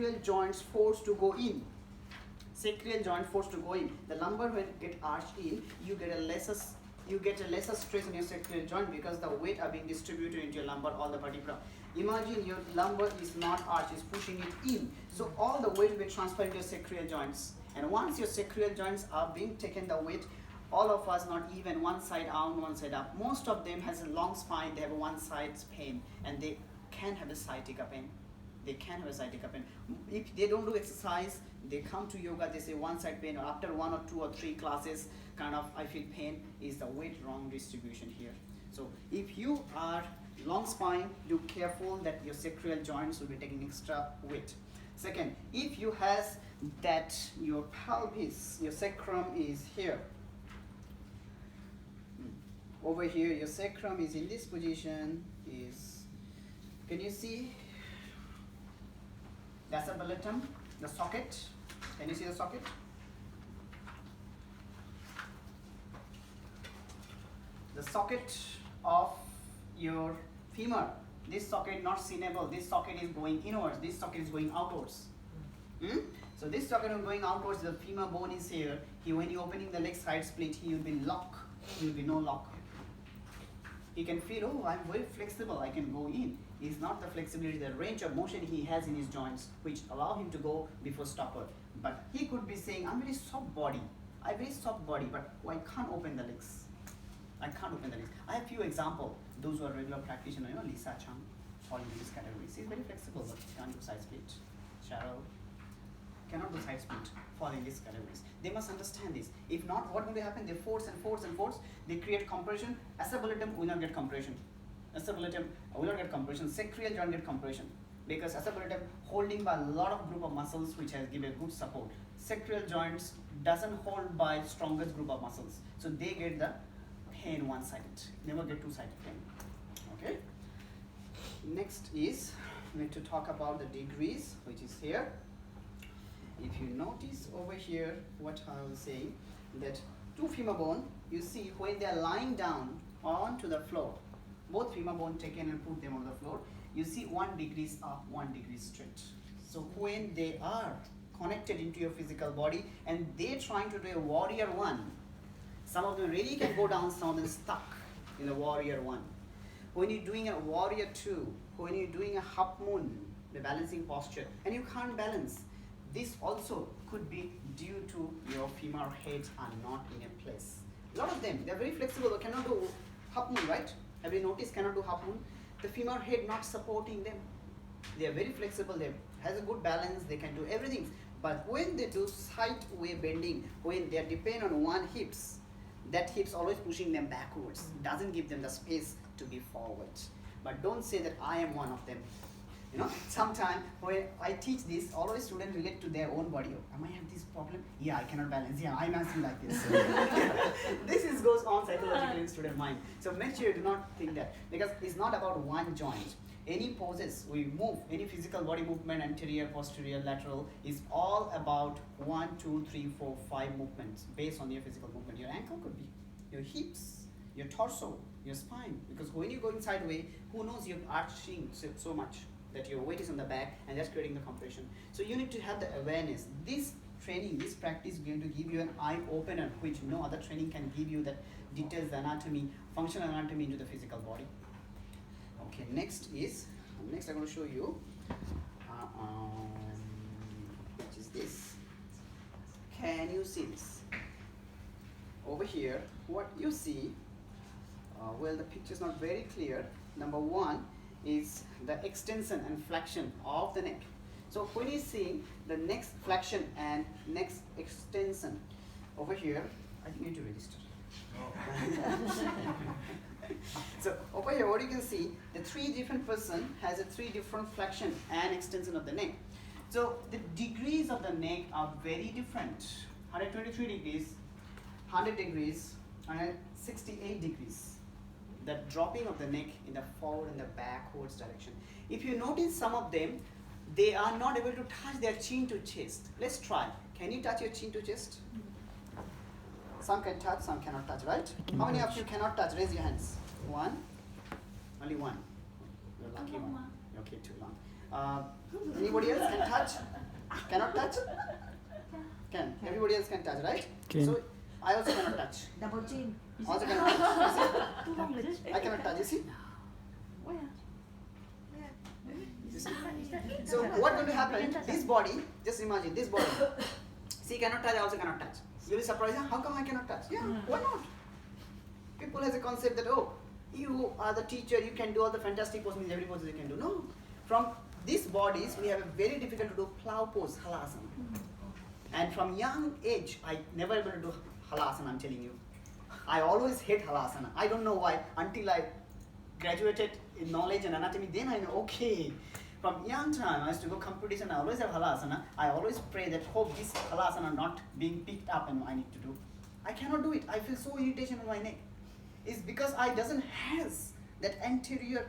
sacral joints forced to go in. Sacral joint forced to go in. The lumbar when get arched in, you get a lesser stress on your sacral joint because the weight are being distributed into your lumbar, all the vertebra. Imagine your lumbar is not arched, is pushing it in. So all the weight will be transferred into your sacral joints. And once your sacral joints are being taken the weight, all of us not even one side down, one side up. Most of them has a long spine, they have a one side's pain, and they can have a sciatica pain. They can have a sciatica pain. If they don't do exercise, they come to yoga, they say one side pain, or after 1 or 2 or 3 classes, kind of I feel pain, is the weight wrong distribution here. So if you are long spine, be careful that your sacral joints will be taking extra weight. Second, if you has that your pelvis, your sacrum is here. Over here, your sacrum is in this position, can you see? That's a acetabulum, the socket. Can you see the socket? The socket of your femur. This socket not seenable. This socket is going inwards. This socket is going outwards. So this socket is going outwards. The femur bone is here. When you opening the leg side split, he will be lock. He will be no lock. He can feel, oh, I'm very flexible. I can go in. It's not the flexibility, the range of motion he has in his joints, which allow him to go before stopper. But he could be saying, I'm very soft body. I very soft body, but I can't open the legs. I can't open the legs. I have few examples. Those who are regular practitioners, Lisa Chung, fall into this category. She's very flexible, but can't do side split. Cheryl cannot do side split, fall in these categories. They must understand this. If not, what will happen? They force and force and force. They create compression. Acetabulum will not get compression. Acetabulum will not get compression. Sacral joint get compression because acetabulum holding by a lot of group of muscles which has given good support. Sacral joints doesn't hold by strongest group of muscles, so they get the pain one-sided. Never get two-sided pain. Okay. Next is we need to talk about the degrees, which is here. If you notice over here, what I was saying, that two femur bone, you see when they are lying down onto the floor, both femur bone taken and put them on the floor, you see 1 degree up, 1 degree straight. So when they are connected into your physical body and they're trying to do a warrior 1, some of them really can go down, some of them stuck in the warrior 1. When you're doing a warrior 2, when you're doing a half moon, the balancing posture, and you can't balance, this also could be due to your femur heads are not in a place. A lot of them, they're very flexible, they cannot do half moon, right? Have you noticed cannot do half moon? The femur head not supporting them. They are very flexible, they has a good balance, they can do everything. But when they do sideway bending, when they depend on one hips, that hips always pushing them backwards, doesn't give them the space to be forward. But don't say that I am one of them. Sometimes when I teach this, always students relate to their own body. Am I have this problem? Yeah, I cannot balance. Yeah, I'm asking like this. This goes on psychologically in student mind. So make sure you do not think that, because it's not about one joint. Any poses we move, any physical body movement, anterior, posterior, lateral, is all about 1, 2, 3, 4, 5 movements based on your physical movement. Your ankle could be, your hips, your torso, your spine. Because when you're going sideways, who knows you're arching so much that your weight is on the back and that's creating the compression. So you need to have the awareness. This training, this practice is going to give you an eye opener, which no other training can give you, that details the anatomy, functional anatomy into the physical body. Okay, next I'm going to show you, which is this. Can you see this? Over here, what you see, well, the picture is not very clear. Number 1 is the extension and flexion of the neck. So when you see the next flexion and next extension, over here, I think you need to register. So over here, what you can see, the 3 different person has a 3 different flexion and extension of the neck. So the degrees of the neck are very different. 123 degrees, 100 degrees, 168 degrees. The dropping of the neck in the forward and the backwards direction. If you notice some of them, they are not able to touch their chin to chest. Let's try. Can you touch your chin to chest? Some can touch, some cannot touch, right? How many of you cannot touch? Raise your hands. 1. Only 1. You're lucky one. Okay, too long. Anybody else can touch? Cannot touch? Can. Everybody else can touch, right? Can. So I also cannot touch. Double chin. Also cannot touch. You see? I cannot touch. You see? You see? So what's going to happen? This body, just imagine this body. See, cannot touch. I also cannot touch. You'll be surprised. How come I cannot touch? Yeah, why not? People has a concept that, oh, you are the teacher, you can do all the fantastic poses, means every pose you can do. No. From these bodies, we have a very difficult to do plow pose, halasana. And from young age, I never able to do halasana, I'm telling you. I always hate halasana. I don't know why. Until I graduated in knowledge and anatomy, then I know, okay. From young time, I used to go competition, I always have halasana. I always pray that hope this halasana not being picked up and I need to do. I cannot do it. I feel so irritation on my neck. It's because I doesn't has that anterior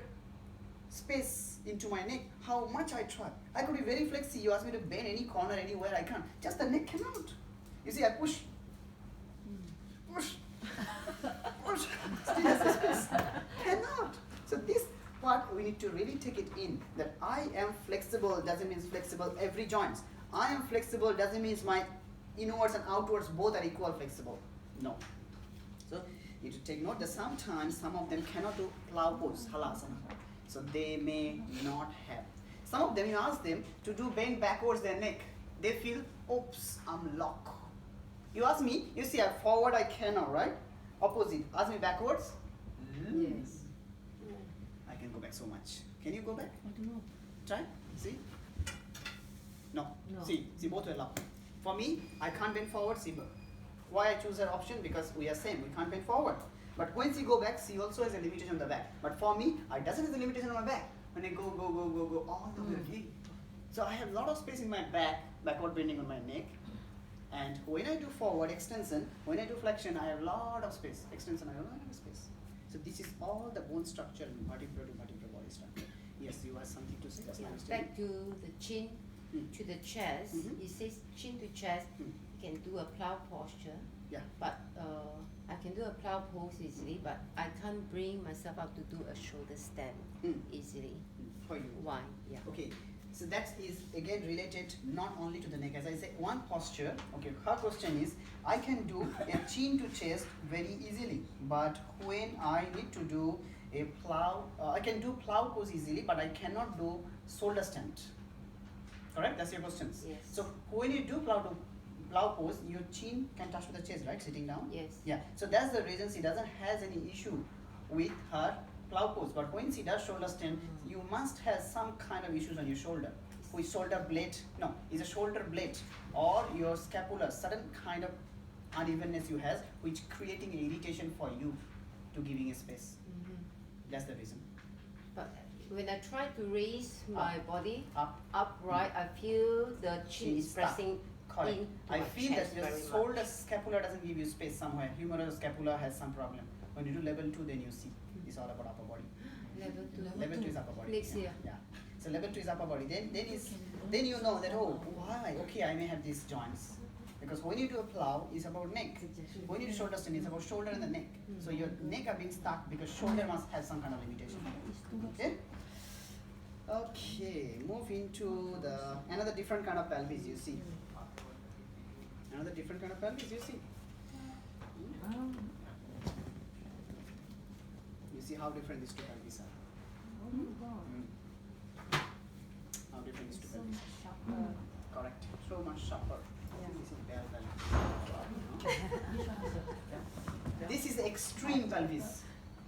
space into my neck. How much I try. I could be very flexy. You ask me to bend any corner anywhere, I can't. Just the neck cannot. You see, I push. Push. Push. Still has the space. Cannot. So this part we need to really take it in. That I am flexible doesn't mean flexible every joints. I am flexible doesn't mean my inwards and outwards both are equal flexible. No. So you need to take note that sometimes some of them cannot do plow pose, halasana. So they may not have. Some of them, you ask them to do bend backwards their neck. They feel, oops, I'm locked. You ask me, you see, forward I cannot, right? Opposite. Ask me backwards. Yes. I can go back so much. Can you go back? I don't know. Try. See? No. No. See both are locked. For me, I can't bend forward. See, why I choose that option? Because we are same. We can't bend forward. But once you go back, C also has a limitation on the back. But for me, I doesn't have a limitation on my back. When I go all the way again. So I have a lot of space in my back, backward bending on my neck. And when I do forward extension, when I do flexion, I have a lot of space. Extension, I don't have space. So this is all the bone structure in vertebra to vertebra body structure. Yes, you have something to say. That's Yeah, my understanding. back to the chin to the chest. Mhm. It says chin to chest. Mm. You can do a plow posture. Yeah. But I can do a plow pose easily, but I can't bring myself up to do a shoulder stand easily. For you. Why? Yeah. Okay, so that is again related not only to the neck. As I said, one posture. Okay, her question is, I can do a chin to chest very easily, but when I need to do a plow, I can do plow pose easily, but I cannot do shoulder stand. Correct? That's your questions. Yes. So when you do plow pose, your chin can touch with the chest, right? Sitting down. Yes. Yeah. So that's the reason she doesn't has any issue with her plow pose. But when she does shoulder stand, you must have some kind of issues on your shoulder. With shoulder blade, no, is a shoulder blade or your scapula, certain kind of unevenness you has, which creating irritation for you to giving a space. That's the reason. But when I try to raise my body Up. upright, I feel the chin is stuck. pressing Correct. into I my feel that chest your very shoulder much. scapula doesn't give you space somewhere. Humerus scapula has some problem. When you do level 2, then you see it's all about upper body. Level two. Level 2 is upper body. Next yeah. year. Yeah. So level 2 is upper body. Then you know that, oh, why? Okay, I may have these joints. Because when you do a plow, it's about neck. When you do shoulder stand, it's about shoulder and the neck. So your neck are being stuck because shoulder must have some kind of limitation. Okay? Okay, move into the another different kind of pelvis you see. Another different kind of pelvis you see. You see how different these two pelvis are. How different these two pelvis are. Correct. So much sharper. This is bell pelvis. This is the extreme pelvis.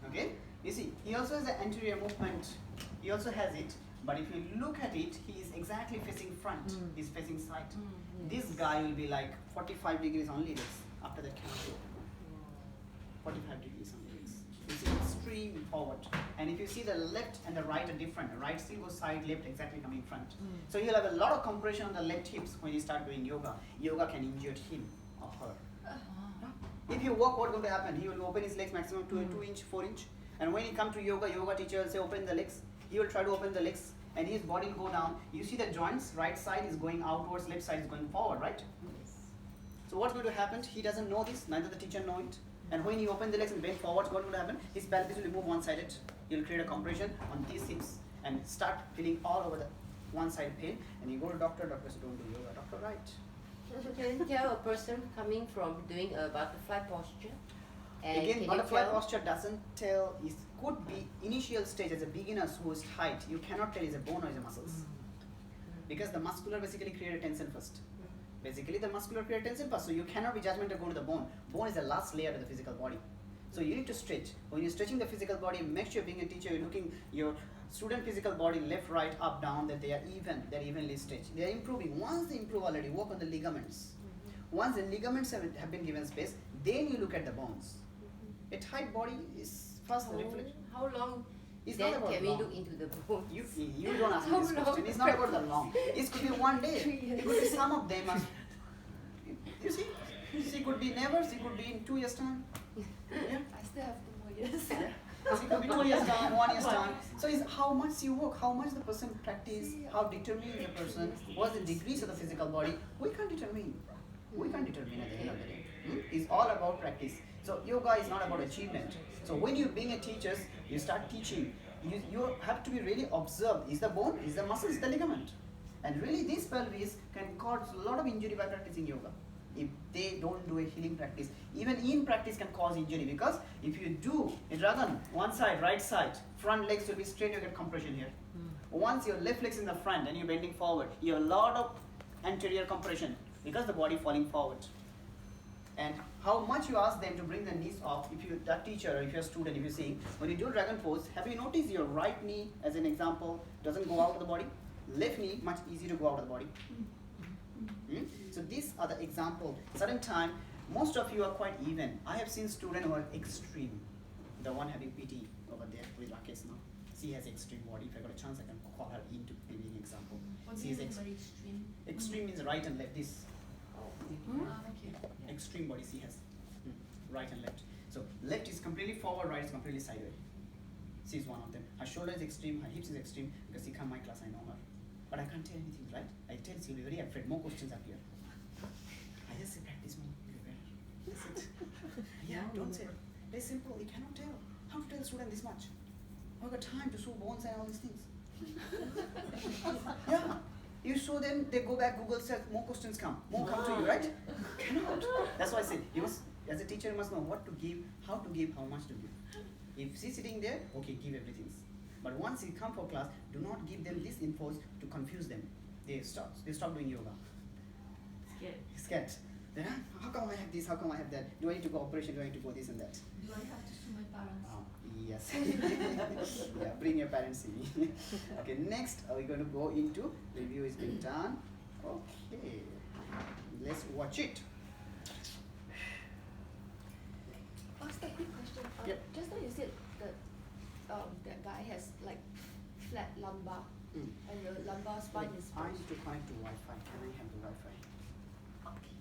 Okay? You see, he also has the anterior movement. He also has it. But if you look at it, he is exactly facing front. He's facing side. This guy will be like 45 degrees only this. After that can go. 45 degrees only this. You see extreme forward. And if you see the left and the right are different. The right still goes side, left exactly coming front. So you'll have a lot of compression on the left hips when you start doing yoga. Yoga can injure him or her. If you walk, what's going to happen? He will open his legs maximum to 2 inch, 4 inch. And when he come to yoga, yoga teacher will say open the legs. He will try to open the legs and his body will go down. You see the joints, right side is going outwards, left side is going forward, right? So what's going to happen? He doesn't know this, neither the teacher know it. And when you open the legs and bend forward, what's going to happen? His pelvis will move one-sided. He'll create a compression on these hips and start feeling all over the one side pain, and you go to doctor says don't do yoga. Doctor, right? Can you tell a person coming from doing a butterfly posture? And Again, can you butterfly tell- posture doesn't tell, it could be initial stage as a beginner who's height. You cannot tell is a bone or is a muscles. Because the muscular basically create a tension first. Basically the muscular create tension first, so you cannot be judgmental go to the bone. Bone is the last layer of the physical body. So you need to stretch. When you're stretching the physical body, make sure being a teacher, you're looking your student physical body left, right, up, down, that they are even, they're evenly stretched. They are improving. Once they improve already, work on the ligaments. Once the ligaments have been given space, then you look at the bones. A tight body is first the reflection. How long It's then not about can we long. look into the bones? You don't ask me How this question. long? It's not about the long. It could be one day. It could be some of them. You see? She could be never. She could be in 2 years' time. Yeah. I still have 2 more years. She could be 2 years' time, 1 year's time. So it's how much you work, how much the person practice, how determined the person, what's the degrees of the physical body. We can't determine. We can't determine at the end of the day. It's all about practice. So yoga is not about achievement. So when you being a teacher, you start teaching. You have to be really observed. Is the bone? Is the muscle? Is the ligament? And really, this pelvis can cause a lot of injury by practicing yoga. If they don't do a healing practice, even in practice can cause injury, because if you do it rather than one side, right side, front legs will be straight, you get compression here. Once your left leg's in the front and you're bending forward, you have a lot of anterior compression because the body falling forward. And how much you ask them to bring the knees off, if you that teacher or if you're a student, if you're seeing, when you do dragon pose, have you noticed your right knee, as an example, doesn't go out of the body? Left knee, much easier to go out of the body. So these are the example. Certain time, most of you are quite even. I have seen students who are extreme. The one having PT over there with Rakesh now. She has extreme body. If I got a chance, I can call her in to give you an example. What do She you is mean by extreme? extreme means right and left. This Okay. extreme body she has. Right and left. So left is completely forward, right is completely sideways. She is one of them. Her shoulder is extreme, her hips is extreme, because she come my class, I know her. But I can't tell anything, right? I tell she'll be very afraid. More questions appear. I just say practice more, you'll be better. That's it. Yeah, don't say. Very simple. You cannot tell. How to tell a student this much? I've got time to show bones and all these things. Yeah. You show them, they go back, Google says, more questions come. More come to you, right? Cannot. That's why I say, you must, as a teacher, you must know what to give, how much to give. If she's sitting there, okay, give everything. But once you come for class, do not give them this info to confuse them. They stop doing yoga. Scared. Then, how come I have this, how come I have that? Do I need to go operation, do I need to go this and that? Do I have to sue my parents? Yes. Yeah, bring your parents in. Okay, next we're going to go into review is being done. Okay, let's watch it. Ask a quick question. Yep. Just now you said that that guy has like flat lumbar and the lumbar spine is I need to connect to Wi-Fi. Can I have the Wi-Fi? okay.